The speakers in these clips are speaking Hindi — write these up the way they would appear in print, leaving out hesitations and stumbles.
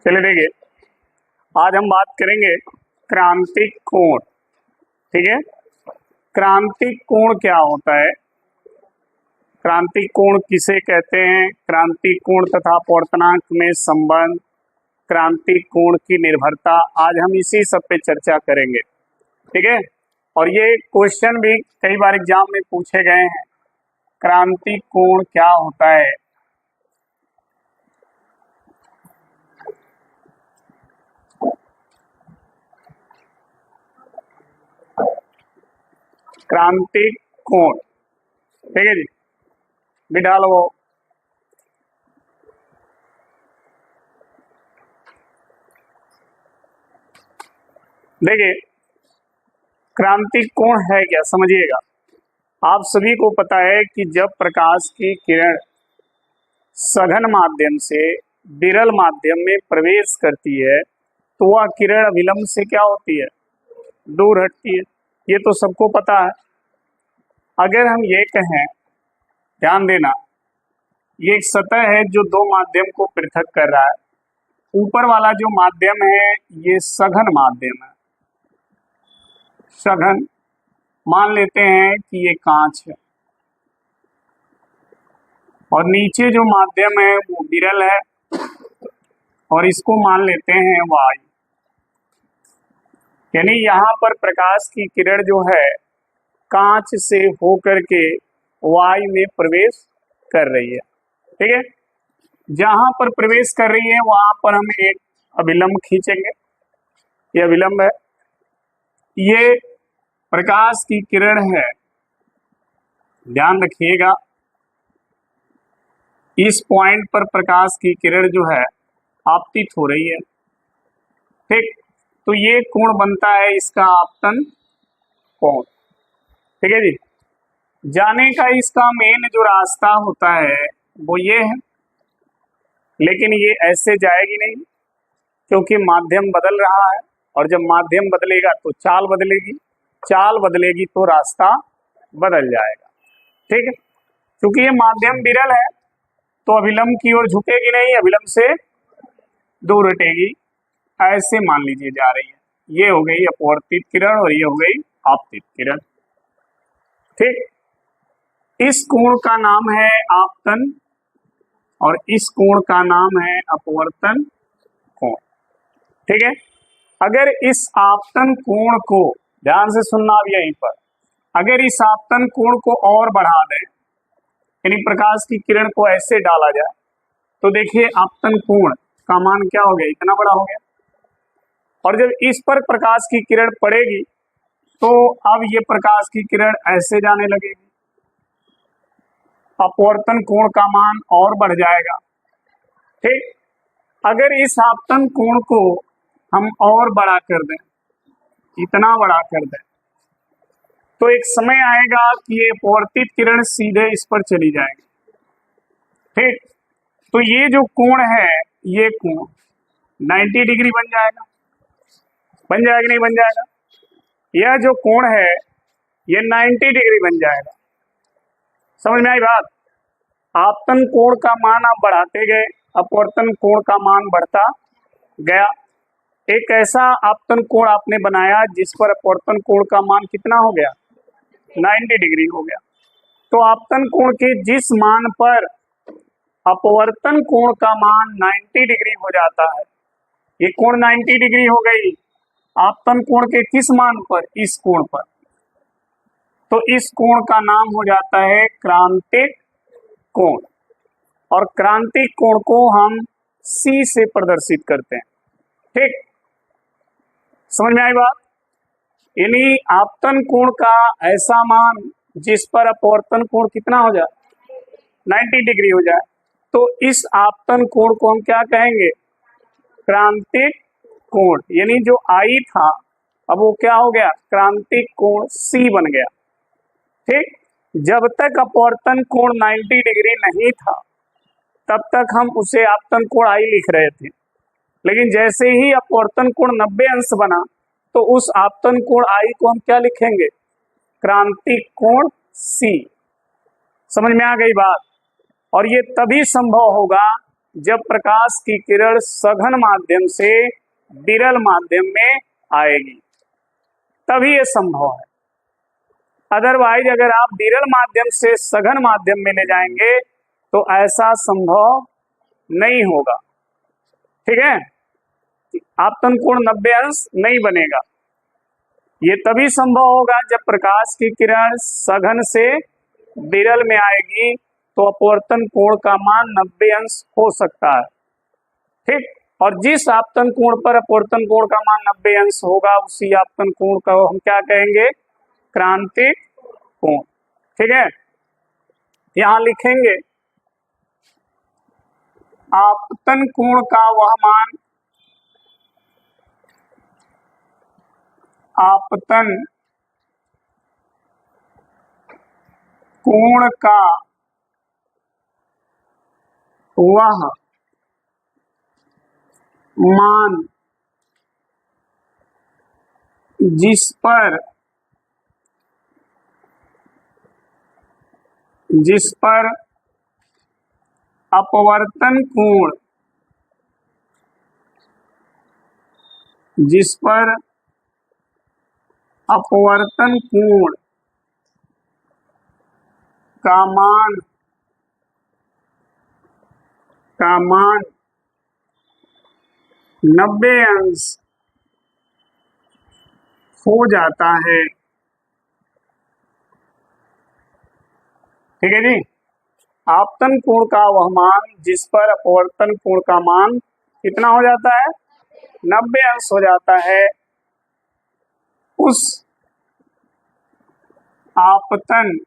चलिए देखिए, आज हम बात करेंगे क्रांतिक कोण। ठीक है, क्रांतिक कोण क्या होता है, क्रांतिक कोण किसे कहते हैं, क्रांतिक कोण तथा अपवर्तनांक में संबंध, क्रांतिक कोण की निर्भरता, आज हम इसी सब पे चर्चा करेंगे। ठीक है, और ये क्वेश्चन भी कई बार एग्जाम में पूछे गए हैं, क्रांतिक कोण क्या होता है। क्रांतिक कोण, ठीक है जी, बिठा लो। देखिए, क्रांतिक कोण है क्या, समझिएगा। आप सभी को पता है कि जब प्रकाश की किरण सघन माध्यम से विरल माध्यम में प्रवेश करती है तो वह किरण विलंब से क्या होती है, दूर हटती है। ये तो सबको पता है। अगर हम ये कहें, ध्यान देना, ये एक सतह है जो दो माध्यम को पृथक कर रहा है। ऊपर वाला जो माध्यम है ये सघन माध्यम है, सघन मान लेते हैं कि ये कांच है, और नीचे जो माध्यम है वो विरल है, और इसको मान लेते हैं वायु। यानी यहाँ पर प्रकाश की किरण जो है कांच से होकर के वायु में प्रवेश कर रही है। ठीक है, जहां पर प्रवेश कर रही है वहां पर हम एक अभिलंब खींचेंगे। यह अभिलंब है, ये प्रकाश की किरण है, ध्यान रखिएगा। इस पॉइंट पर प्रकाश की किरण जो है आपतित हो रही है। ठीक, तो ये कोण बनता है इसका आपतन कोण। ठीक है जी, जाने का इसका मेन जो रास्ता होता है वो ये है, लेकिन ये ऐसे जाएगी नहीं क्योंकि माध्यम बदल रहा है, और जब माध्यम बदलेगा तो चाल बदलेगी, चाल बदलेगी तो रास्ता बदल जाएगा। ठीक है, क्योंकि ये माध्यम विरल है तो अभिलंब की ओर झुकेगी नहीं, अभिलंब से दूर हटेगी। ऐसे मान लीजिए जा रही है, ये हो गई अपवर्तित किरण और ये हो गई आपतित किरण। ठीक, इस कोण का नाम है आपतन और इस कोण का नाम है अपवर्तन कोण। ठीक है, अगर इस आपतन कोण को, ध्यान से सुनना अब यहीं पर, अगर इस आपतन कोण को और बढ़ा दें, यानी प्रकाश की किरण को ऐसे डाला जाए, तो देखिए आपतन कोण का मान क्या हो गया, इतना बड़ा हो गया। और जब इस पर प्रकाश की किरण पड़ेगी तो अब ये प्रकाश की किरण ऐसे जाने लगेगी, अपवर्तन कोण का मान और बढ़ जाएगा। ठीक, अगर इस आपतन कोण को हम और बड़ा कर दें, इतना बड़ा कर दें, तो एक समय आएगा कि ये अपवर्तित किरण सीधे इस पर चली जाएगी। ठीक, तो ये जो कोण है ये कोण 90 डिग्री बन जाएगा, बन जाएगा नहीं बन जाएगा। यह जो कोण है ये 90 डिग्री बन जाएगा। समझ में आई बात। आपतन कोण का मान आप बढ़ाते गए, अपवर्तन कोण का मान बढ़ता गया। एक ऐसा आपतन कोण आपने बनाया जिस पर अपवर्तन कोण का मान कितना हो गया, 90 डिग्री हो गया। तो आपतन कोण के जिस मान पर अपवर्तन कोण का मान 90 डिग्री हो जाता है, ये कोण 90 डिग्री हो गई आपतन कोण के किस मान पर, इस कोण पर, तो इस कोण का नाम हो जाता है क्रांतिक कोण। और क्रांतिक कोण को हम C से प्रदर्शित करते हैं। ठीक, समझ में आई बात। यानी आपतन कोण का ऐसा मान जिस पर अपवर्तन कोण कितना हो जाए, 90 डिग्री हो जाए, तो इस आपतन कोण को हम क्या कहेंगे, क्रांतिक कोण। यानी जो I था अब वो क्या हो गया, क्रांतिक कोण C बन गया। ठीक, जब तक अपवर्तन कोण 90 डिग्री नहीं था तब तक हम उसे आपतन कोण I लिख रहे थे, लेकिन जैसे ही अपवर्तन कोण 90 अंश बना तो उस आपतन कोण I को हम क्या लिखेंगे, क्रांतिक कोण C। समझ में आ गई बात। और ये तभी संभव होगा जब प्रकाश की किरण सघन माध्यम से विरल माध्यम में आएगी, तभी ये संभव है। अदरवाइज अगर आप विरल माध्यम से सघन माध्यम में ले जाएंगे तो ऐसा संभव नहीं होगा। ठीक है, आपतन कोण 90 अंश नहीं बनेगा। ये तभी संभव होगा जब प्रकाश की किरण सघन से विरल में आएगी, तो अपवर्तन कोण का मान 90 अंश हो सकता है। ठीक, और जिस आपतन कोण पर अपवर्तन कोण का मान 90 अंश होगा, उसी आपतन कोण का हम क्या कहेंगे? क्रांतिक कोण। ठीक है, यहां लिखेंगे आपतन कोण का वह मान, आपतन कोण का वह मान जिस पर अपवर्तन कोण, जिस पर अपवर्तन कोण का मान 90 अंश हो जाता है। ठीक है जी, आपतन कोण का वह मान जिस पर अपवर्तन कोण का मान कितना हो जाता है? 90 अंश हो जाता है, उस आपतन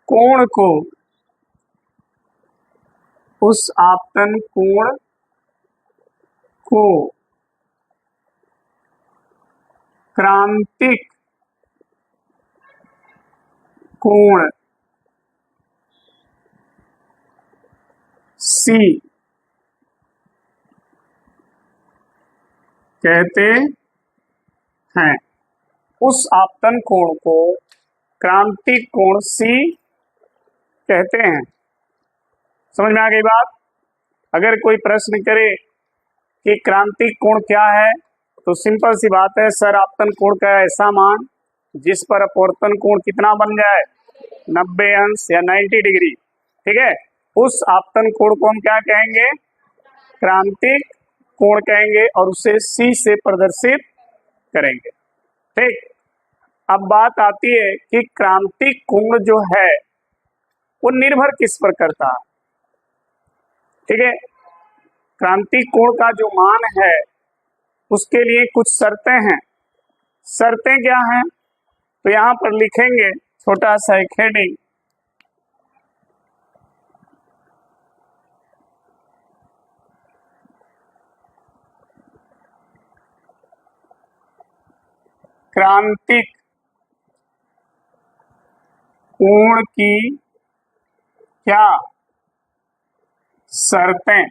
कोण को, उस आपतन कोण को क्रांतिक कोण C कहते हैं। उस आपतन कोण को क्रांतिक कोण C कहते हैं। समझ में आ गई बात? अगर कोई प्रश्न करे कि क्रांतिक कोण क्या है, तो सिंपल सी बात है सर, आपतन कोण का ऐसा मान जिस पर अपवर्तन कोण कितना बन जाए? 90 अंश या 90 डिग्री। ठीक है, उस आपतन कोण को हम क्या कहेंगे? क्रांतिक कोण कहेंगे, और उसे C से प्रदर्शित करेंगे। ठीक, अब बात आती है कि क्रांतिक कोण जो है वो निर्भर किस पर करता है। ठीक है, क्रांतिक कोण का जो मान है उसके लिए कुछ शर्तें हैं। शर्तें क्या हैं? तो यहां पर लिखेंगे छोटा सा एक हेडिंग, क्रांतिक कोण की क्या शर्तें,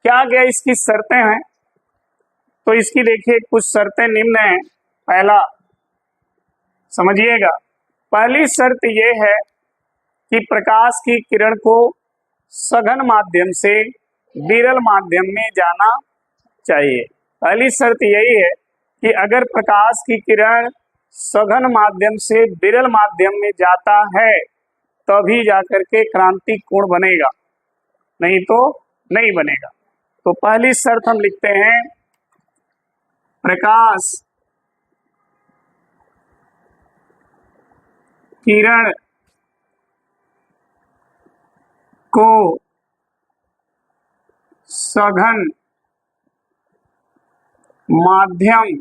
क्या इसकी शर्तें हैं? तो इसकी देखिए कुछ शर्तें निम्न हैं। पहला समझिएगा, पहली शर्त यह है कि प्रकाश की किरण को सघन माध्यम से विरल माध्यम में जाना चाहिए। पहली शर्त यही है कि अगर प्रकाश की किरण सघन माध्यम से विरल माध्यम में जाता है तभी जाकर के क्रांतिक कोण बनेगा, नहीं तो नहीं बनेगा। तो पहली शर्त हम लिखते हैं, प्रकाश किरण को सघन माध्यम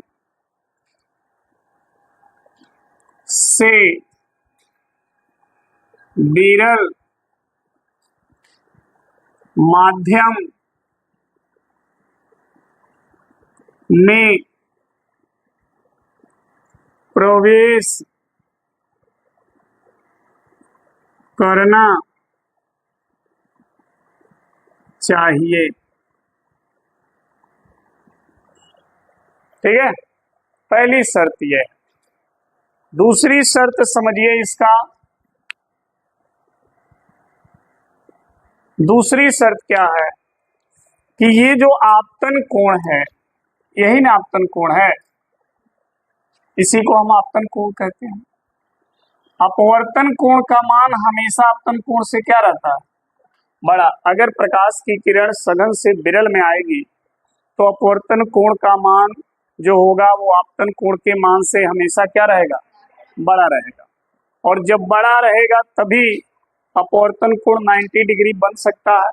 से विरल माध्यम में प्रवेश करना चाहिए। ठीक है, पहली शर्त यह है। दूसरी शर्त समझिए इसका, दूसरी शर्त क्या है कि ये जो आपतन कोण है, यही ना आपतन कोण है, इसी को हम आपतन कोण कहते हैं। अपवर्तन कोण का मान हमेशा आपतन कोण से क्या रहता है, बड़ा। अगर प्रकाश की किरण सघन से विरल में आएगी तो अपवर्तन कोण का मान जो होगा वो आपतन कोण के मान से हमेशा क्या रहेगा, बड़ा रहेगा। और जब बड़ा रहेगा तभी अपवर्तन कोण 90 डिग्री बन सकता है।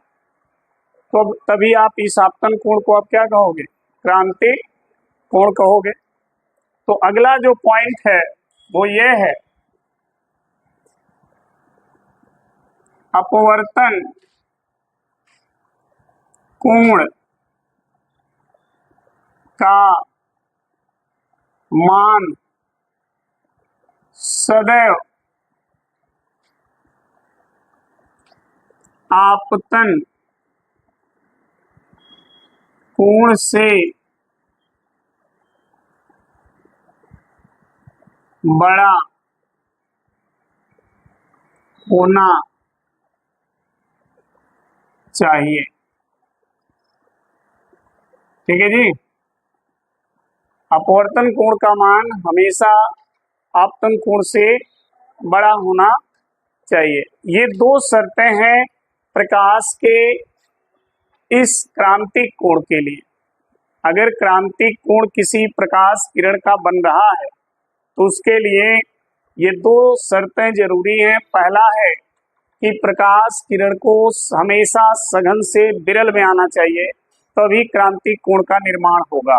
तो तभी आप इस आपतन कोण को आप क्या कहोगे, क्रांति कोण कहोगे। तो अगला जो पॉइंट है वो ये है, अपवर्तन कोण का मान सदैव आपतन कोण से बड़ा होना चाहिए। ठीक है जी, अपवर्तन कोण का मान हमेशा आपतन कोण से बड़ा होना चाहिए। ये दो शर्तें हैं प्रकाश के इस क्रांतिक कोण के लिए। अगर क्रांतिक कोण किसी प्रकाश किरण का बन रहा है तो उसके लिए ये दो शर्तें जरूरी हैं। पहला है कि प्रकाश किरण को हमेशा सघन से विरल में आना चाहिए, तभी क्रांतिक कोण का निर्माण होगा।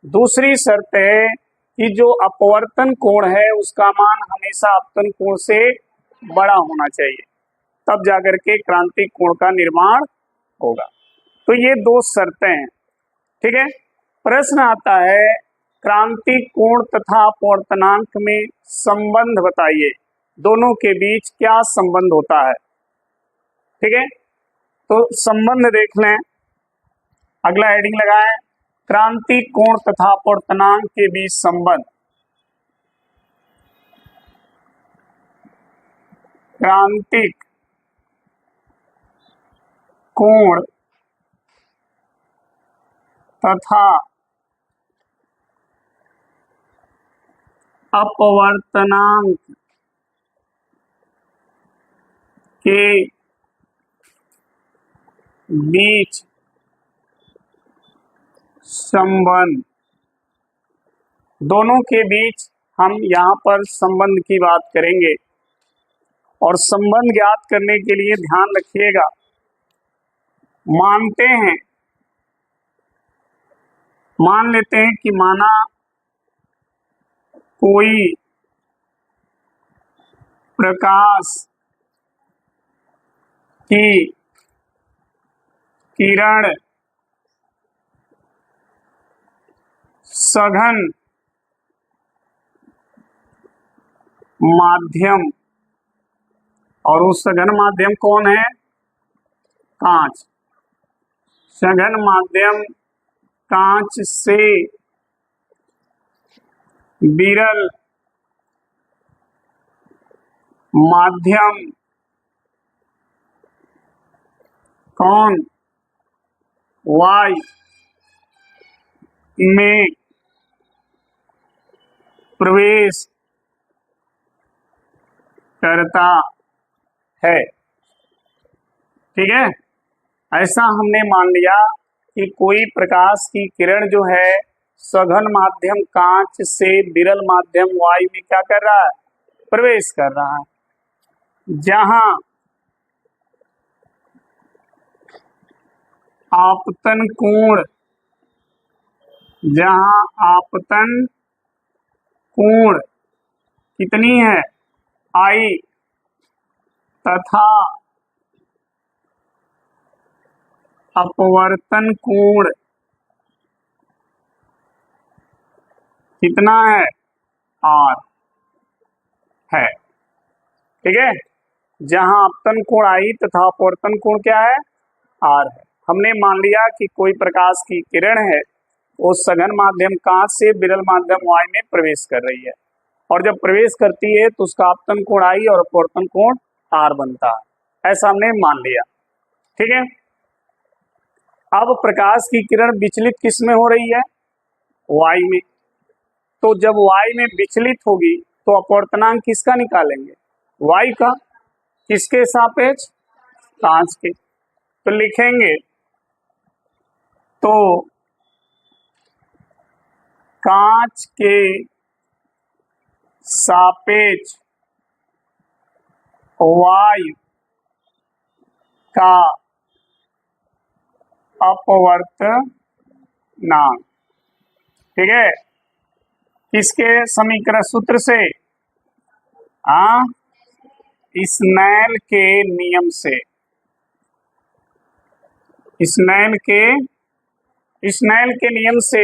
दूसरी शर्त है कि जो अपवर्तन कोण है उसका मान हमेशा आपतन कोण से बड़ा होना चाहिए, तब जाकर के क्रांतिक कोण का निर्माण होगा। तो ये दो शर्तें हैं। ठीक है, प्रश्न आता है क्रांतिक कोण तथा अपवर्तनांक में संबंध बताइए, दोनों के बीच क्या संबंध होता है। ठीक है, तो संबंध देख लें। अगला हेडिंग लगाएं, क्रांतिक कोण तथा अपवर्तनांक के बीच संबंध। क्रांतिक कोण तथा अपवर्तनांक के बीच संबंध। दोनों के बीच हम यहाँ पर संबंध की बात करेंगे और संबंध ज्ञात करने के लिए ध्यान रखिएगा, मान लेते हैं कि माना कोई प्रकाश की किरण सघन माध्यम, और उस सघन माध्यम कौन है, कांच। सघन माध्यम कांच से विरल माध्यम कौन, वाय में प्रवेश करता है। ठीक है, ऐसा हमने मान लिया कि कोई प्रकाश की किरण जो है सघन माध्यम कांच से विरल माध्यम वायु में क्या कर रहा है, प्रवेश कर रहा है। जहां आपतन कोण, जहां आपतन कोण कितनी है, आई, तथा अपवर्तन कोण कितना है, आर है। ठीक है, जहां आपतन कोण आई तथा अपवर्तन कोण क्या है, आर है। हमने मान लिया कि कोई प्रकाश की किरण है वो सघन माध्यम कांच से विरल माध्यम वाय में प्रवेश कर रही है, और जब प्रवेश करती है तो उसका आपतन कोण आई और अपवर्तन कोण आर बनता है। ऐसा हमने मान लिया। ठीक है। अब प्रकाश की किरण विचलित किस में हो रही है? वाई में। तो जब वाई में विचलित होगी तो अपवर्तनांक किसका निकालेंगे? वाई का। किसके सापेक्ष? कांच के। तो लिखेंगे तो कांच के सापेक्ष वायु का अपवर्तनांक, ठीक है, किसके समीकरण सूत्र से? स्नेल के नियम से। स्नेल के नियम से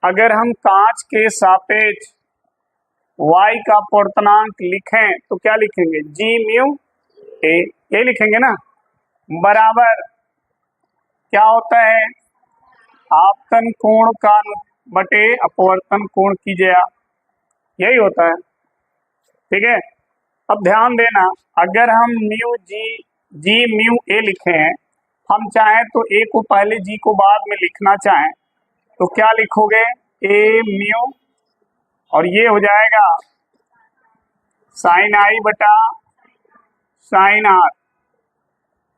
अगर हम कांच के सापेक्ष y का अपवर्तनांक लिखें तो क्या लिखेंगे? जी म्यू ए, ये लिखेंगे ना, बराबर क्या होता है? आपतन कोण का बटे अपवर्तन कोण की जया, यही होता है। ठीक है। अब ध्यान देना, अगर हम जी म्यू ए लिखे हैं, हम चाहें तो ए को पहले जी को बाद में लिखना चाहें तो क्या लिखोगे? ए म्यू, और ये हो जाएगा साइन आई बटा साइन आर,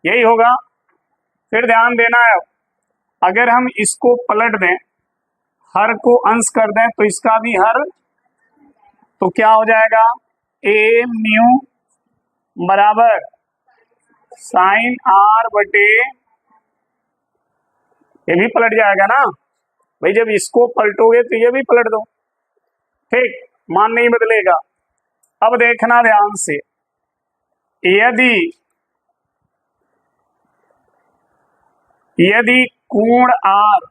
यही होगा। फिर ध्यान देना है, अगर हम इसको पलट दें, हर को अंश कर दें तो इसका भी हर, तो क्या हो जाएगा? ए म्यू बराबर साइन आर बटे, ये भी पलट जाएगा ना भाई, जब इसको पलटोगे तो ये भी पलट दो, ठीक, मान नहीं बदलेगा। अब देखना ध्यान से, यदि कोण आर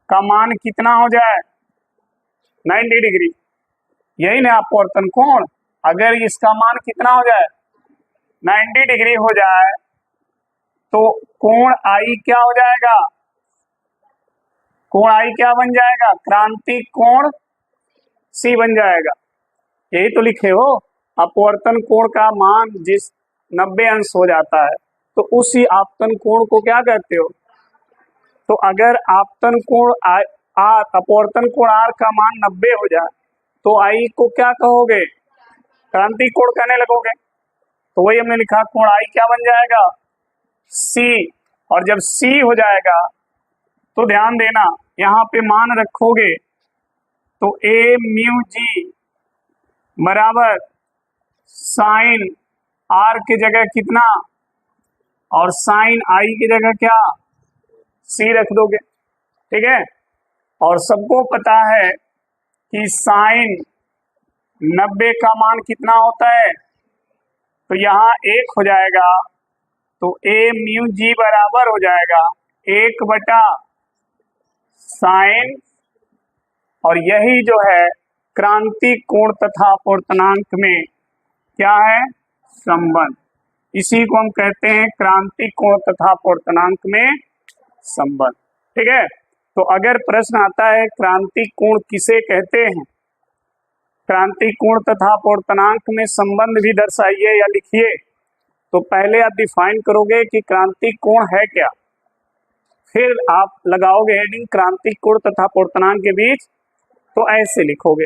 का मान कितना हो जाए? 90 डिग्री, यही ना अपवर्तन कोण। अगर इसका मान कितना हो जाए? 90 डिग्री हो जाए तो कोण आई क्या हो जाएगा? कोण आई क्या बन जाएगा? क्रांतिक कोण सी बन जाएगा। यही तो लिखे हो, अपवर्तन कोण का मान जिस 90 अंश हो जाता है तो उसी आपतन कोण को क्या कहते हो? तो अगर आपतन कोण अपवर्तन कोण आर का मान 90 हो जाए तो आई को क्या कहोगे? क्रांतिक कोण कहने लगोगे। तो वही हमने लिखा, कोण आई क्या बन जाएगा? सी। और जब सी हो जाएगा तो ध्यान देना, यहाँ पे मान रखोगे तो ए म्यू जी बराबर साइन आर की जगह कितना, और साइन आई की जगह क्या? सी रख दोगे, ठीक है। और सबको पता है कि साइन 90 का मान कितना होता है, तो यहाँ 1 हो जाएगा, तो ए म्यू जी बराबर हो जाएगा 1 बटा साइन, और यही जो है क्रांतिक कोण तथा अपवर्तनांक में क्या है? संबंध। इसी को हम कहते हैं क्रांतिक कोण तथा अपवर्तनांक में संबंध, ठीक है। तो अगर प्रश्न आता है क्रांतिक कोण किसे कहते हैं, क्रांतिक कोण तथा अपवर्तनांक में संबंध भी दर्शाइए या लिखिए, तो पहले आप डिफाइन करोगे कि क्रांतिक कोण है क्या, फिर आप लगाओगे हेडिंग क्रांतिक कोण तथा अपवर्तनांक के बीच, तो ऐसे लिखोगे।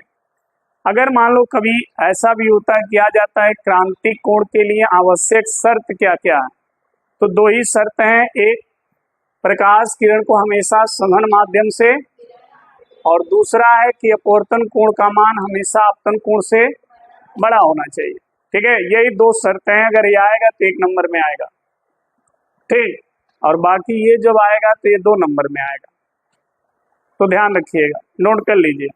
अगर मान लो कभी ऐसा भी होता है, किया जाता है क्रांतिक कोण के लिए आवश्यक शर्त क्या क्या है, तो 2 ही शर्त हैं, एक प्रकाश किरण को हमेशा सघन माध्यम से, और दूसरा है कि अपवर्तन कोण का मान हमेशा आपतन कोण से बड़ा होना चाहिए, ठीक है। यही 2 शर्तें हैं, अगर ये आएगा तो 1 नंबर में आएगा, ठीक, और बाकी ये जब आएगा तो ये 2 नंबर में आएगा। तो ध्यान रखिएगा, नोट कर लीजिए।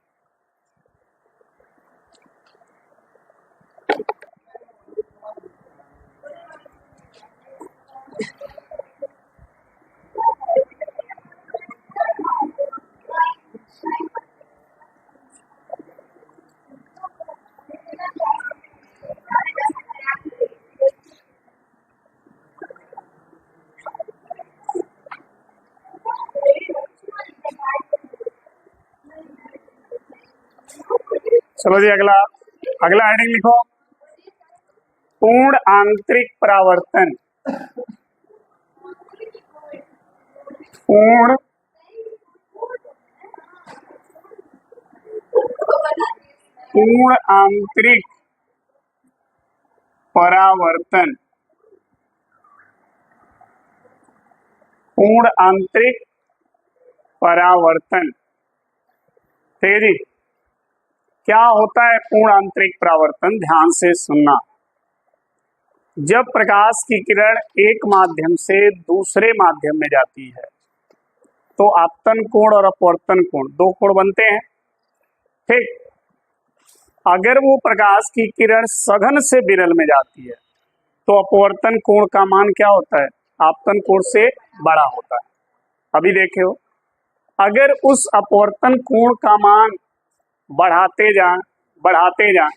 चलो जी, अगला हेडिंग लिखो, पूर्ण आंतरिक परावर्तन। पूर्ण पूर्ण आंतरिक परावर्तन, पूर्ण आंतरिक परावर्तन। तेजी क्या होता है पूर्ण आंतरिक परावर्तन? ध्यान से सुनना। जब प्रकाश की किरण एक माध्यम से दूसरे माध्यम में जाती है तो आपतन कोण और अपवर्तन कोण, दो कोण बनते हैं। ठीक, अगर वो प्रकाश की किरण सघन से विरल में जाती है तो अपवर्तन कोण का मान क्या होता है? आपतन कोण से बड़ा होता है। अभी देखो, अगर उस अपवर्तन कोण का मान बढ़ाते जाएं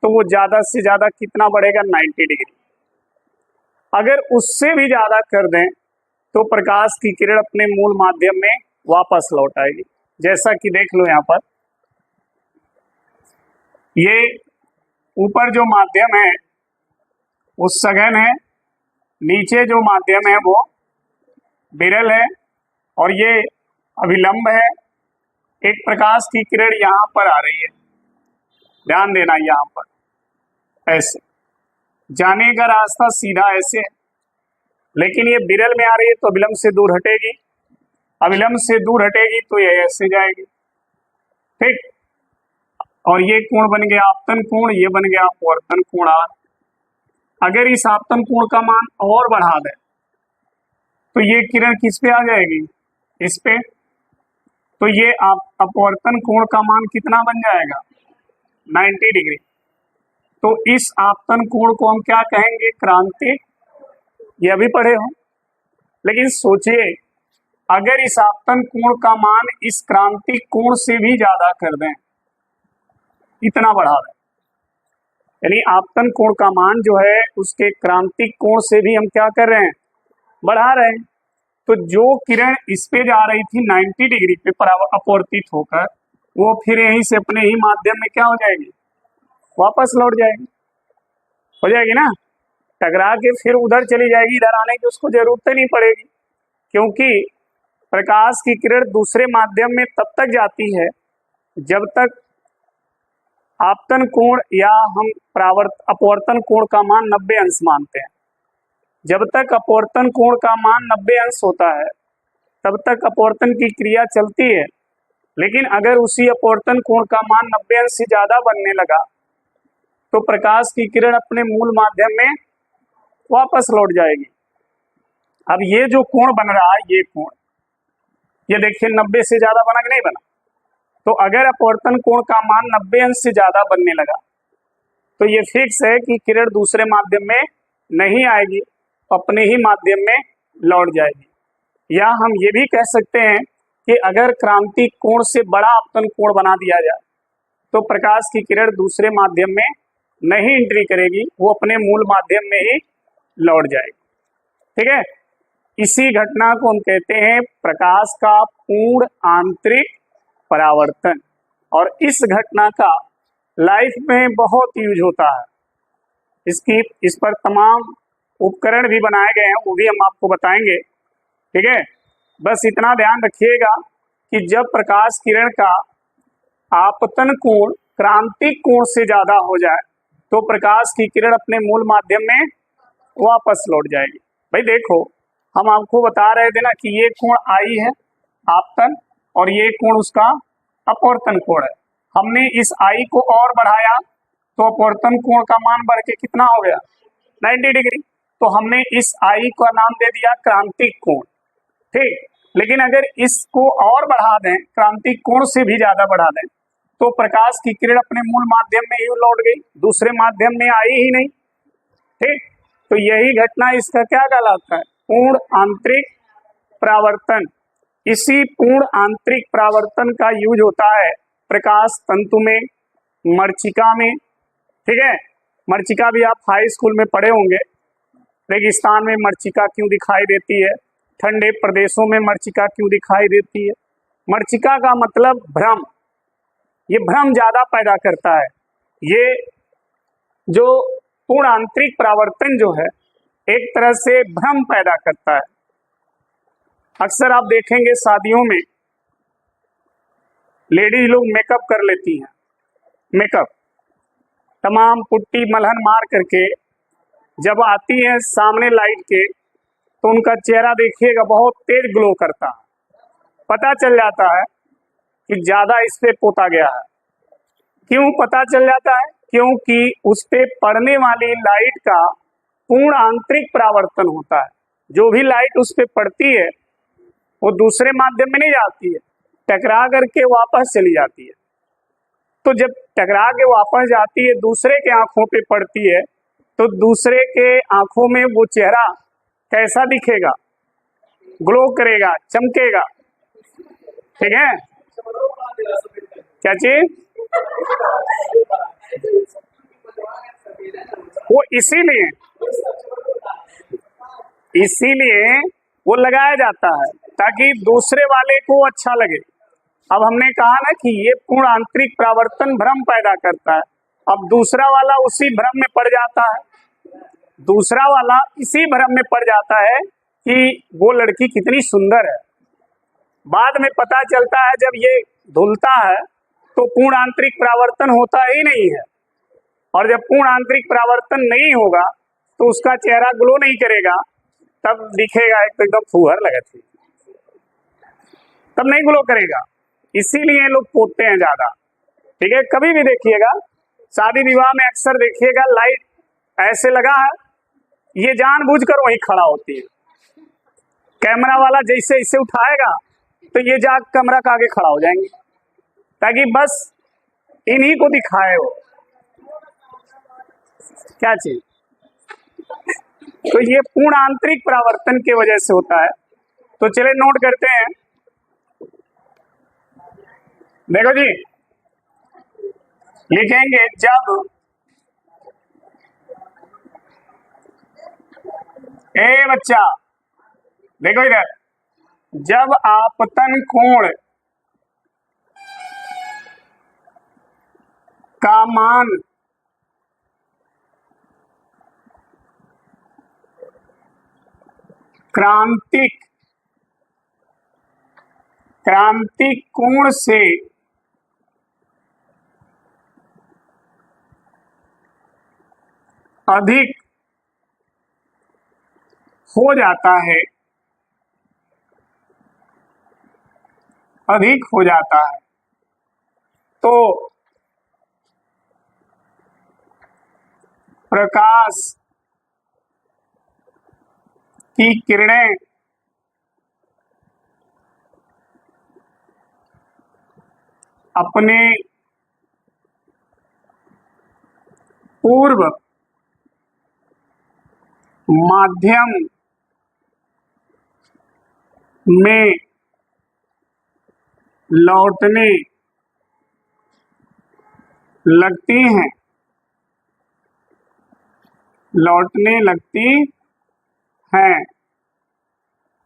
तो वो ज्यादा से ज्यादा कितना बढ़ेगा? 90 डिग्री। अगर उससे भी ज्यादा कर दें तो प्रकाश की किरण अपने मूल माध्यम में वापस लौट आएगी। जैसा कि देख लो यहाँ पर, ये ऊपर जो माध्यम है वो सघन है, नीचे जो माध्यम है वो विरल है और ये अभिलंब है। एक प्रकाश की किरण यहाँ पर आ रही है, ध्यान देना, यहाँ पर ऐसे जाने का रास्ता सीधा ऐसे है, लेकिन ये विरल में आ रही है तो अभिलंब से दूर हटेगी, अभिलंब से दूर हटेगी तो ये ऐसे जाएगी। ठीक, और ये कोण बन गया आपतन कोण, ये बन गया अपवर्तन कोण आर। अगर इस आपतन कोण का मान और बढ़ा दें तो ये किरण किस पे आ जाएगी? इस पे। तो ये अपवर्तन कोण का मान कितना बन जाएगा? 90 डिग्री। तो इस आपतन कोण को हम क्या कहेंगे? क्रांतिक। ये अभी पढ़े हो, लेकिन सोचिए अगर इस आपतन कोण का मान इस क्रांतिक कोण से भी ज्यादा कर दें, इतना बढ़ा दें, यानी आपतन कोण का मान जो है उसके क्रांतिक कोण से भी हम क्या कर रहे हैं? बढ़ा रहे हैं। तो जो किरण इस पे जा रही थी 90 डिग्री पे अपवर्तित होकर, वो फिर यहीं से अपने ही माध्यम में क्या हो जाएगी? वापस लौट जाएगी। हो जाएगी ना, टकरा के फिर उधर चली जाएगी, इधर आने की उसको जरूरत ही नहीं पड़ेगी, क्योंकि प्रकाश की किरण दूसरे माध्यम में तब तक जाती है जब तक आपतन कोण या हम अपवर्तन कोण का मान 90 अंश मानते हैं। जब तक अपवर्तन कोण का मान 90 अंश होता है तब तक अपवर्तन की क्रिया चलती है, लेकिन अगर उसी अपवर्तन कोण का मान 90 अंश से ज्यादा बनने लगा तो प्रकाश की किरण अपने मूल माध्यम में वापस लौट जाएगी। अब ये जो कोण बन रहा है, ये कोण, ये देखिए 90 से ज्यादा बना कि नहीं बना? तो अगर अपवर्तन कोण का मान 90 अंश से ज्यादा बनने लगा तो ये फिक्स है कि किरण दूसरे माध्यम में नहीं आएगी, अपने ही माध्यम में लौट जाएगी। या हम ये भी कह सकते हैं कि अगर क्रांतिक कोण से बड़ा आपतन कोण बना दिया जाए तो प्रकाश की किरण दूसरे माध्यम में नहीं एंट्री करेगी, वो अपने मूल माध्यम में ही लौट जाएगी। ठीक है, इसी घटना को हम कहते हैं प्रकाश का पूर्ण आंतरिक परावर्तन, और इस घटना का लाइफ में बहुत यूज होता है। इस पर तमाम उपकरण भी बनाए गए हैं, वो भी हम आपको बताएंगे। ठीक है, बस इतना ध्यान रखिएगा कि जब प्रकाश किरण का आपतन कोण क्रांतिक कोण से ज्यादा हो जाए तो प्रकाश की किरण अपने मूल माध्यम में वापस लौट जाएगी। भाई देखो, हम आपको बता रहे थे ना कि ये कोण आई है आपतन और ये कोण उसका अपवर्तन कोण है। हमने इस आई को और बढ़ाया तो अपवर्तन कोण का मान बढ़ के कितना हो गया? 90 डिग्री। तो हमने इस आई का नाम दे दिया क्रांतिक कोण। ठीक, लेकिन अगर इसको और बढ़ा दें, क्रांतिक कोण से भी ज्यादा बढ़ा दें, तो प्रकाश की किरण अपने मूल माध्यम में ही लौट गई, दूसरे माध्यम में आई ही नहीं। ठीक, तो यही घटना इसका क्या कहलाता है? पूर्ण आंतरिक परावर्तन। इसी पूर्ण आंतरिक परावर्तन का यूज होता है प्रकाश तंतु में, मर्चिका में। ठीक है, मर्चिका भी आप हाई स्कूल में पढ़े होंगे। रेगिस्तान में मर्चिका क्यों दिखाई देती है, ठंडे प्रदेशों में मर्चिका क्यों दिखाई देती है? मर्चिका का मतलब भ्रम, ये भ्रम ज्यादा पैदा करता है। ये जो पूर्ण आंतरिक परावर्तन जो है एक तरह से भ्रम पैदा करता है। अक्सर आप देखेंगे शादियों में लेडीज लोग मेकअप कर लेती हैं, मेकअप तमाम पुट्टी मलहन मार करके जब आती हैं सामने लाइट के तो उनका चेहरा देखिएगा बहुत तेज ग्लो करता है। पता चल जाता है कि ज्यादा इस पे पोता गया है। क्यों पता चल जाता है? क्योंकि उस पे पड़ने वाली लाइट का पूर्ण आंतरिक परावर्तन होता है। जो भी लाइट उस पे पड़ती है वो दूसरे माध्यम में नहीं जाती है, टकरा करके वापस चली जाती है। तो जब टकरा के वापस जाती है दूसरे के आंखों पे पड़ती है तो दूसरे के आंखों में वो चेहरा कैसा दिखेगा? ग्लो करेगा, चमकेगा। ठीक है? क्या चीज? वो इसीलिए वो लगाया जाता है ताकि दूसरे वाले को अच्छा लगे। अब हमने कहा ना कि ये पूर्ण आंतरिक परावर्तन भ्रम पैदा करता है। अब दूसरा वाला उसी भ्रम में पड़ जाता है, दूसरा वाला इसी भ्रम में पड़ जाता है कि वो लड़की कितनी सुंदर है। बाद में पता चलता है जब ये धुलता है तो पूर्ण आंतरिक परावर्तन होता ही नहीं है, और जब पूर्ण आंतरिक परावर्तन नहीं होगा तो उसका चेहरा ग्लो नहीं करेगा, तब दिखेगा एकदम फूहर लगे थे, तब नहीं ग्लो करेगा। इसीलिए लोग पोतते हैं ज्यादा। ठीक है? कभी भी देखिएगा शादी विवाह में अक्सर देखिएगा लाइट ऐसे लगा है, ये जानबूझकर वहीं खड़ा होती है। कैमरा वाला जैसे इसे उठाएगा तो ये जा कमरा के आगे खड़ा हो जाएंगे ताकि बस इन्हीं को दिखाए हो। क्या चीज? तो ये पूर्ण आंतरिक परावर्तन की वजह से होता है। तो चले नोट करते हैं। देखो जी, लिखेंगे जब बच्चा देखो इधर, जब आपतन कोण का मान क्रांतिक कोण से अधिक हो जाता है, अधिक हो जाता है तो प्रकाश की किरणें अपने पूर्व माध्यम में लौटने लगती हैं, लौटने लगती हैं।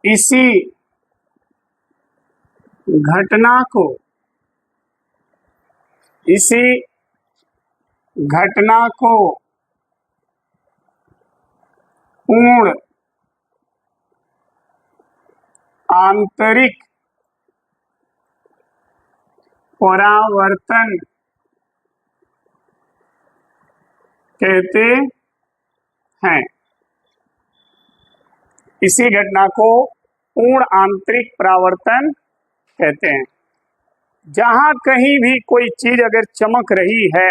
इसी घटना को पूर्ण आंतरिक परावर्तन कहते हैं। इसी घटना को पूर्ण आंतरिक परावर्तन कहते हैं। जहां कहीं भी कोई चीज अगर चमक रही है,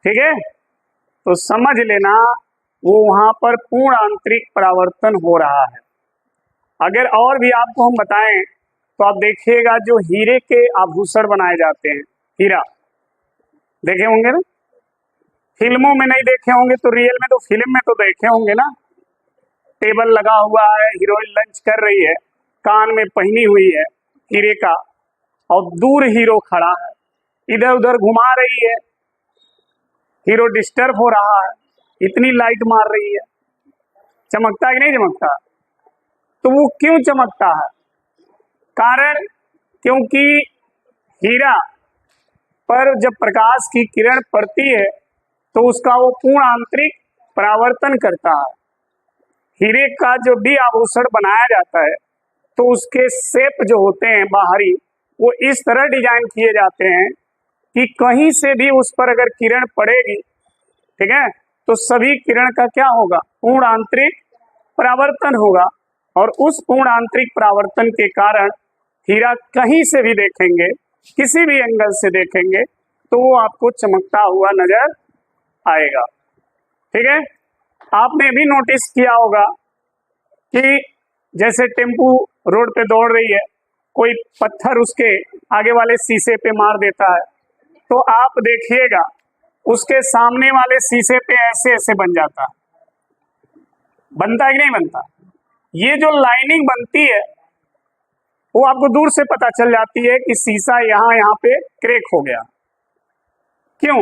ठीक है, तो समझ लेना वो वहां पर पूर्ण आंतरिक परावर्तन हो रहा है। अगर और भी आपको हम बताएं तो आप देखिएगा जो हीरे के आभूषण बनाए जाते हैं, हीरा देखे होंगे ना, फिल्मों में नहीं देखे होंगे तो रियल में तो फिल्म में तो देखे होंगे ना। टेबल लगा हुआ है, हीरोइन लंच कर रही है, कान में पहनी हुई है हीरे का, और दूर हीरो खड़ा है, इधर उधर घुमा रही है, हीरो डिस्टर्ब हो रहा है, इतनी लाइट मार रही है, चमकता है कि नहीं चमकता? तो वो क्यों चमकता है? कारण क्योंकि हीरा पर जब प्रकाश की किरण पड़ती है तो उसका वो पूर्ण आंतरिक परावर्तन करता है। हीरे का जो भी आभूषण बनाया जाता है तो उसके शेप जो होते हैं बाहरी, वो इस तरह डिजाइन किए जाते हैं कि कहीं से भी उस पर अगर किरण पड़ेगी, ठीक है, तो सभी किरण का क्या होगा, पूर्ण आंतरिक परावर्तन होगा। और उस पूर्ण आंतरिक परावर्तन के कारण हीरा कहीं से भी देखेंगे, किसी भी एंगल से देखेंगे, तो वो आपको चमकता हुआ नजर आएगा। ठीक है, आपने भी नोटिस किया होगा कि जैसे टेम्पू रोड पे दौड़ रही है, कोई पत्थर उसके आगे वाले शीशे पे मार देता है, तो आप देखिएगा उसके सामने वाले शीशे पे ऐसे ऐसे बन जाता है, बनता है कि नहीं बनता। ये जो लाइनिंग बनती है वो आपको दूर से पता चल जाती है कि शीशा यहाँ पे क्रैक हो गया। क्यों?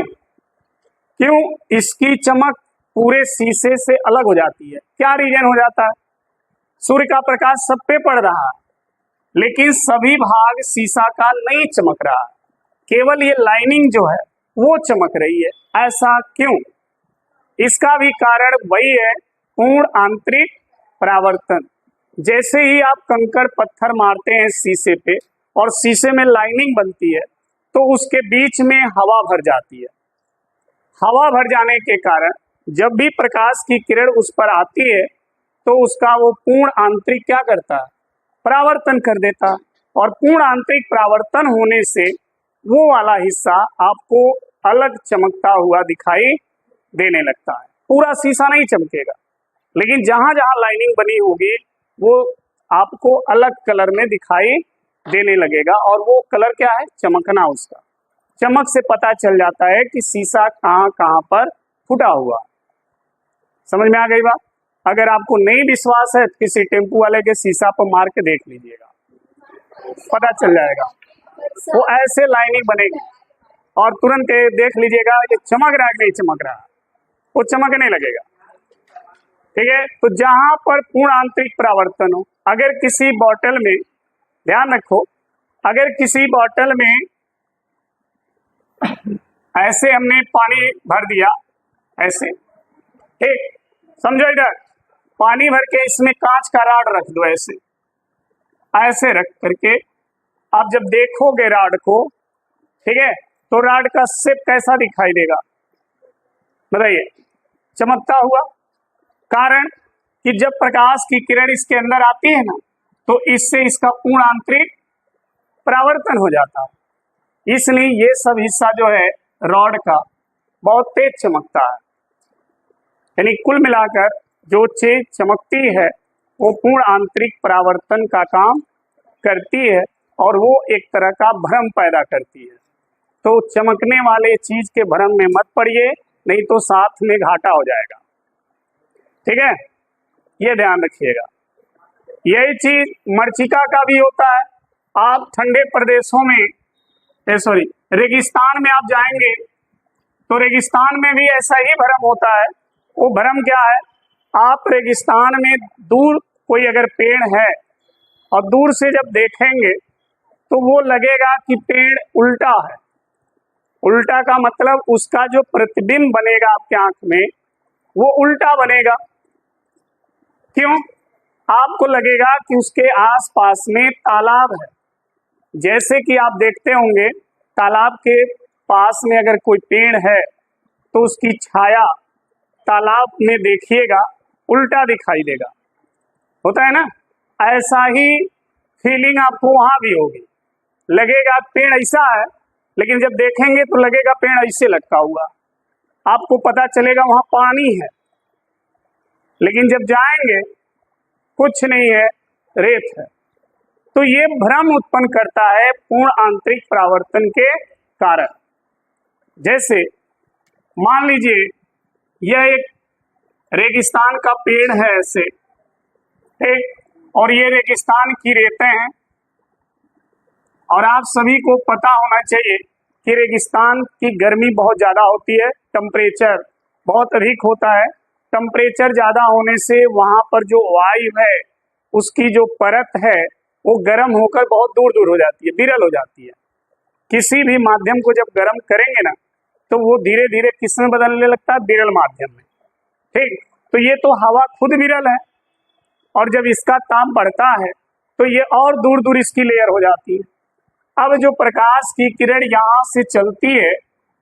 इसकी चमक पूरे शीशे से अलग हो जाती है। क्या रीजन हो जाता है? सूर्य का प्रकाश सब पे पड़ रहा है, लेकिन सभी भाग शीशा का नहीं चमक रहा, केवल ये लाइनिंग जो है वो चमक रही है। ऐसा क्यों? इसका भी कारण वही है, पूर्ण आंतरिक परावर्तन। जैसे ही आप कंकड़ पत्थर मारते हैं शीशे पे और शीशे में लाइनिंग बनती है, तो उसके बीच में हवा भर जाती है। हवा भर जाने के कारण जब भी प्रकाश की किरण उस पर आती है, तो उसका वो पूर्ण आंतरिक क्या करता है, परावर्तन कर देता है। और पूर्ण आंतरिक परावर्तन होने से वो वाला हिस्सा आपको अलग चमकता हुआ दिखाई देने लगता है। पूरा शीशा नहीं चमकेगा, लेकिन जहां जहां लाइनिंग बनी होगी वो आपको अलग कलर में दिखाई देने लगेगा। और वो कलर क्या है? चमकना। उसका चमक से पता चल जाता है कि शीशा कहाँ कहाँ पर फूटा हुआ। समझ में आ गई बात? अगर आपको नहीं विश्वास है, किसी टेम्पू वाले के शीशा पर मार के देख लीजिएगा, पता चल जाएगा। वो ऐसे लाइनिंग बनेगी और तुरंत देख लीजिएगा ये चमक रहा है कि नहीं चमक रहा, वो चमकने लगेगा। ठीक है, तो जहां पर पूर्ण आंतरिक परावर्तन हो, अगर किसी बॉटल में, ध्यान रखो, अगर किसी बॉटल में ऐसे हमने पानी भर दिया, ऐसे, ठीक, समझो, इधर पानी भर के इसमें कांच का राड रख दो, ऐसे ऐसे रख करके आप जब देखोगे राड को, ठीक है, तो राड का शेप कैसा दिखाई देगा बताइए? चमकता हुआ। कारण कि जब प्रकाश की किरण इसके अंदर आती है ना, तो इससे इसका पूर्ण आंतरिक परावर्तन हो जाता है। इसलिए ये सब हिस्सा जो है रॉड का बहुत तेज चमकता है। यानी कुल मिलाकर जो चीज चमकती है वो पूर्ण आंतरिक परावर्तन का काम करती है, और वो एक तरह का भ्रम पैदा करती है। तो चमकने वाले चीज के भ्रम में मत पड़िए, नहीं तो साथ में घाटा हो जाएगा। ठीक है, ये ध्यान रखिएगा। यही चीज मरीचिका का भी होता है। आप ठंडे प्रदेशों में, रेगिस्तान में आप जाएंगे तो रेगिस्तान में भी ऐसा ही भ्रम होता है। वो भ्रम क्या है? आप रेगिस्तान में दूर कोई अगर पेड़ है और दूर से जब देखेंगे तो वो लगेगा कि पेड़ उल्टा है। उल्टा का मतलब उसका जो प्रतिबिंब बनेगा आपके आंख में वो उल्टा बनेगा। क्यों? आपको लगेगा कि उसके आसपास में तालाब है। जैसे कि आप देखते होंगे तालाब के पास में अगर कोई पेड़ है तो उसकी छाया तालाब में देखिएगा उल्टा दिखाई देगा, होता है ना? ऐसा ही फीलिंग आपको वहां भी होगी। लगेगा पेड़ ऐसा है, लेकिन जब देखेंगे तो लगेगा पेड़ ऐसे लटका हुआ। आपको पता चलेगा वहां पानी है, लेकिन जब जाएंगे कुछ नहीं है, रेत है। तो ये भ्रम उत्पन्न करता है पूर्ण आंतरिक परावर्तन के कारण। जैसे मान लीजिए यह एक रेगिस्तान का पेड़ है ऐसे, ठीक, और ये रेगिस्तान की रेतें हैं। और आप सभी को पता होना चाहिए कि रेगिस्तान की गर्मी बहुत ज़्यादा होती है, टेम्परेचर बहुत अधिक होता है। टेम्परेचर ज़्यादा होने से वहाँ पर जो वायु है उसकी जो परत है वो गर्म होकर बहुत दूर दूर हो जाती है, विरल हो जाती है। किसी भी माध्यम को जब गर्म करेंगे ना तो वो धीरे धीरे किस में बदलने लगता है? विरल माध्यम में। ठीक, तो ये तो हवा खुद विरल है, और जब इसका ताप बढ़ता है तो ये और दूर दूर इसकी लेयर हो जाती है। अब जो प्रकाश की किरण यहाँ से चलती है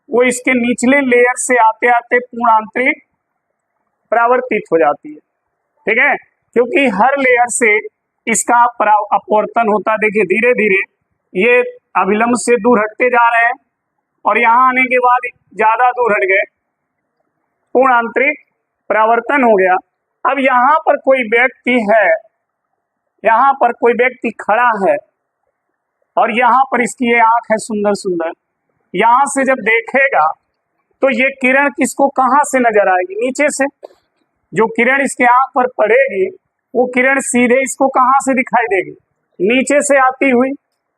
वो इसके निचले लेयर से आते आते पूर्ण आंतरिक परावर्तित हो जाती है, ठीक है, क्योंकि हर लेयर से इसका अपवर्तन होता। देखिए धीरे धीरे ये अभिलंब से दूर हटते जा रहे हैं और यहाँ आने के बाद ज्यादा दूर हट गए, पूर्ण आंतरिक परावर्तन हो गया। अब यहाँ पर कोई व्यक्ति है, यहाँ पर कोई व्यक्ति खड़ा है और यहाँ पर इसकी ये आंख है सुंदर सुंदर, यहाँ से जब देखेगा तो ये किरण किसको कहाँ से नजर आएगी? नीचे से। जो किरण इसके आंख पर पड़ेगी वो किरण सीधे इसको कहाँ से दिखाई देगी? नीचे से आती हुई।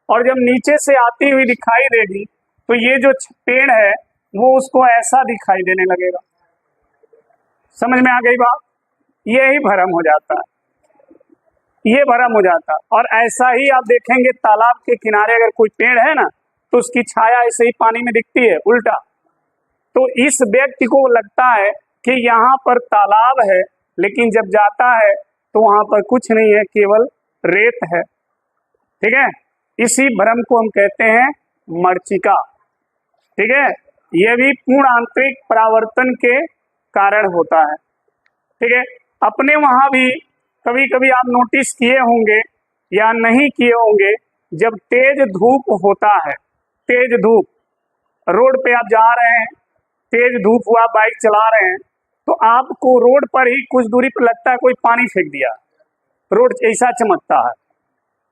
और जब नीचे से आती हुई दिखाई देगी तो ये जो पेड़ है वो उसको ऐसा दिखाई देने लगेगा। समझ में आ गई बात? यही भ्रम हो जाता है, ये भ्रम हो जाता है। और ऐसा ही आप देखेंगे तालाब के किनारे अगर कोई पेड़ है ना तो उसकी छाया ऐसे ही पानी में दिखती है उल्टा। तो इस व्यक्ति को लगता है कि यहाँ पर तालाब है, लेकिन जब जाता है तो वहां पर कुछ नहीं है, केवल रेत है, ठीक है। इसी भ्रम को हम कहते हैं मरीचिका, ठीक है। यह भी पूर्ण आंतरिक परावर्तन के कारण होता है, ठीक है। अपने वहां भी कभी कभी आप नोटिस किए होंगे या नहीं किए होंगे, जब तेज धूप होता है, तेज धूप, रोड पे आप जा रहे हैं, तेज धूप हुआ, बाइक चला रहे हैं, तो आपको रोड पर ही कुछ दूरी पर लगता है कोई पानी फेंक दिया, रोड ऐसा चमकता है,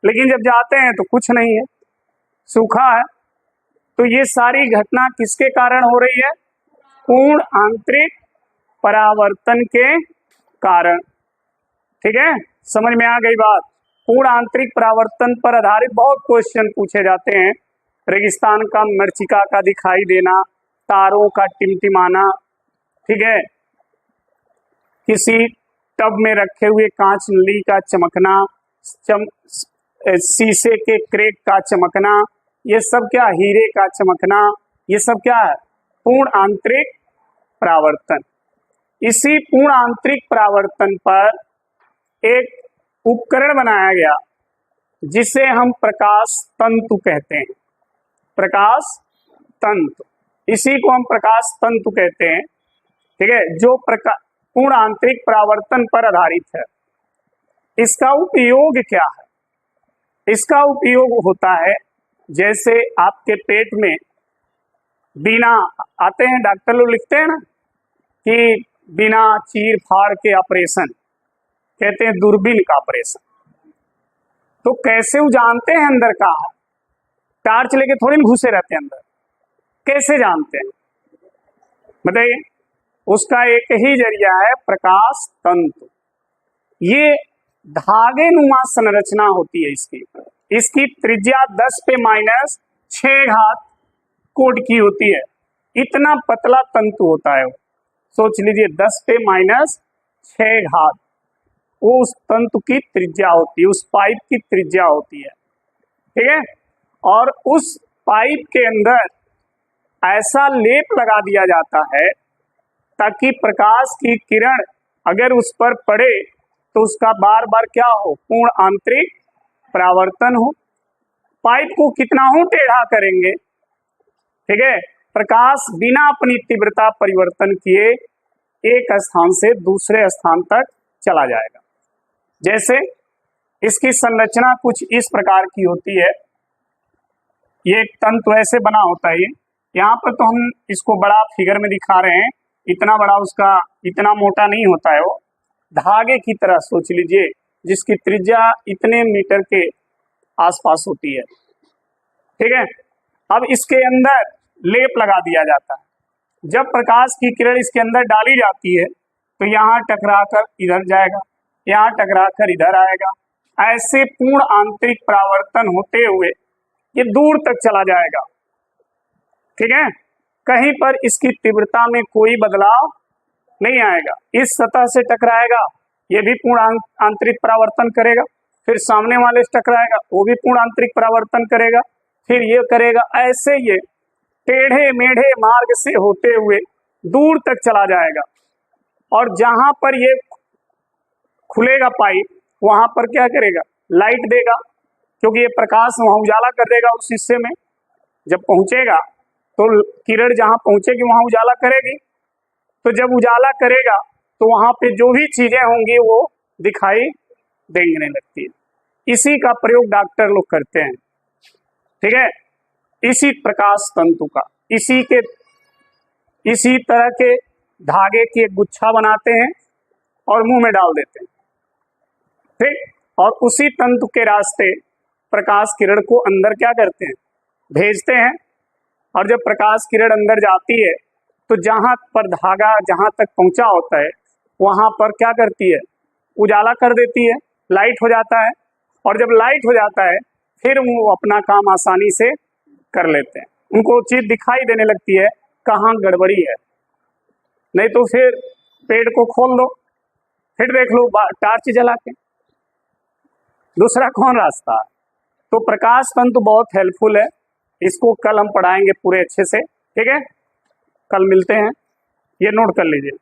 लेकिन जब जाते हैं तो कुछ नहीं है, सूखा है। तो ये सारी घटना किसके कारण हो रही है? पूर्ण आंतरिक परावर्तन के कारण, ठीक है। समझ में आ गई बात? पूर्ण आंतरिक परावर्तन पर आधारित बहुत क्वेश्चन पूछे जाते हैं। रेगिस्तान का मरीचिका का दिखाई देना, तारों का टिमटिमाना, ठीक है, किसी टब में रखे हुए कांच नली का चमकना, शीशे के क्रेक का चमकना, ये सब क्या? हीरे का चमकना, ये सब क्या है? पूर्ण आंतरिक परावर्तन। इसी पूर्ण आंतरिक परावर्तन पर एक उपकरण बनाया गया जिसे हम प्रकाश तंतु कहते हैं। प्रकाश तंतु, इसी को हम प्रकाश तंतु कहते हैं, ठीक है, जो पूर्ण आंतरिक परावर्तन पर आधारित है। इसका उपयोग क्या है? इसका उपयोग होता है जैसे आपके पेट में बिना आते हैं, डॉक्टर लोग लिखते हैं ना कि बिना चीर फाड़ के ऑपरेशन, कहते हैं दूरबीन का ऑपरेशन। तो कैसे वो जानते हैं अंदर का है? टार्च लेके थोड़ी ना घुसे रहते हैं अंदर, कैसे जानते हैं बताइए? उसका एक ही जरिया है प्रकाश तंतु। ये धागे नुमा संरचना होती है इसकी। इसकी त्रिज्या 10 पे -6 कोड की होती है। इतना पतला तंतु होता है वो, सोच लीजिए 10 पे -6, वो उस तंतु की त्रिज्या होती है, उस पाइप की त्रिज्या होती है, ठीक है। और उस पाइप के अंदर ऐसा लेप लगा दिया जाता है ताकि प्रकाश की किरण अगर उस पर पड़े तो उसका बार बार क्या हो? पूर्ण आंतरिक परावर्तन हो। पाइप को कितना हो टेढ़ा करेंगे, ठीक है, प्रकाश बिना अपनी तीव्रता परिवर्तन किए एक स्थान से दूसरे स्थान तक चला जाएगा। जैसे इसकी संरचना कुछ इस प्रकार की होती है। ये एक तंतु ऐसे बना होता है। ये यहाँ पर तो हम इसको बड़ा फिगर में दिखा रहे हैं, इतना बड़ा उसका इतना मोटा नहीं होता है, वो धागे की तरह सोच लीजिए, जिसकी त्रिज्या इतने मीटर के आसपास होती है, ठीक है। अब इसके अंदर लेप लगा दिया जाता है। जब प्रकाश की किरण इसके अंदर डाली जाती है तो यहाँ टकराकर इधर जाएगा, यहाँ टकराकर इधर आएगा। ऐसे पूर्ण आंतरिक परावर्तन होते हुए ये दूर तक चला जाएगा, ठीक है। कहीं पर इसकी तीव्रता में कोई बदलाव नहीं आएगा। इस सतह से टकराएगा, ये भी पूर्ण आंतरिक परावर्तन करेगा, फिर सामने वाले से टकराएगा, वो भी पूर्ण आंतरिक परावर्तन करेगा, फिर ये करेगा। ऐसे ये टेढ़े मेढ़े मार्ग से होते हुए दूर तक चला जाएगा। और जहां पर ये खुलेगा पाइप, वहां पर क्या करेगा? लाइट देगा, क्योंकि ये प्रकाश वहां उजाला कर देगा उस हिस्से में। जब पहुंचेगा तो किरण जहां पहुंचेगी वहां उजाला करेगी। तो जब उजाला करेगा तो वहां पे जो भी चीजें होंगी वो दिखाई देने लगती है। इसी का प्रयोग डॉक्टर लोग करते हैं, ठीक है। इसी प्रकाश तंतु का, इसी तरह के धागे की एक गुच्छा बनाते हैं और मुंह में डाल देते हैं, ठीक। और उसी तंतु के रास्ते प्रकाश किरण को अंदर क्या करते हैं, भेजते हैं। और जब प्रकाश किरण अंदर जाती है तो जहां पर धागा जहां तक पहुंचा होता है वहां पर क्या करती है, उजाला कर देती है, लाइट हो जाता है। और जब लाइट हो जाता है फिर वो अपना काम आसानी से कर लेते हैं। उनको चीज दिखाई देने लगती है कहाँ गड़बड़ी है। नहीं तो फिर पेड़ को खोल दो, फिर देख लो टार्च जला के, दूसरा कौन रास्ता है। तो प्रकाश तंतु बहुत हेल्पफुल है, इसको कल हम पढ़ाएंगे पूरे अच्छे से, ठीक है। कल मिलते हैं, ये नोट कर लीजिए।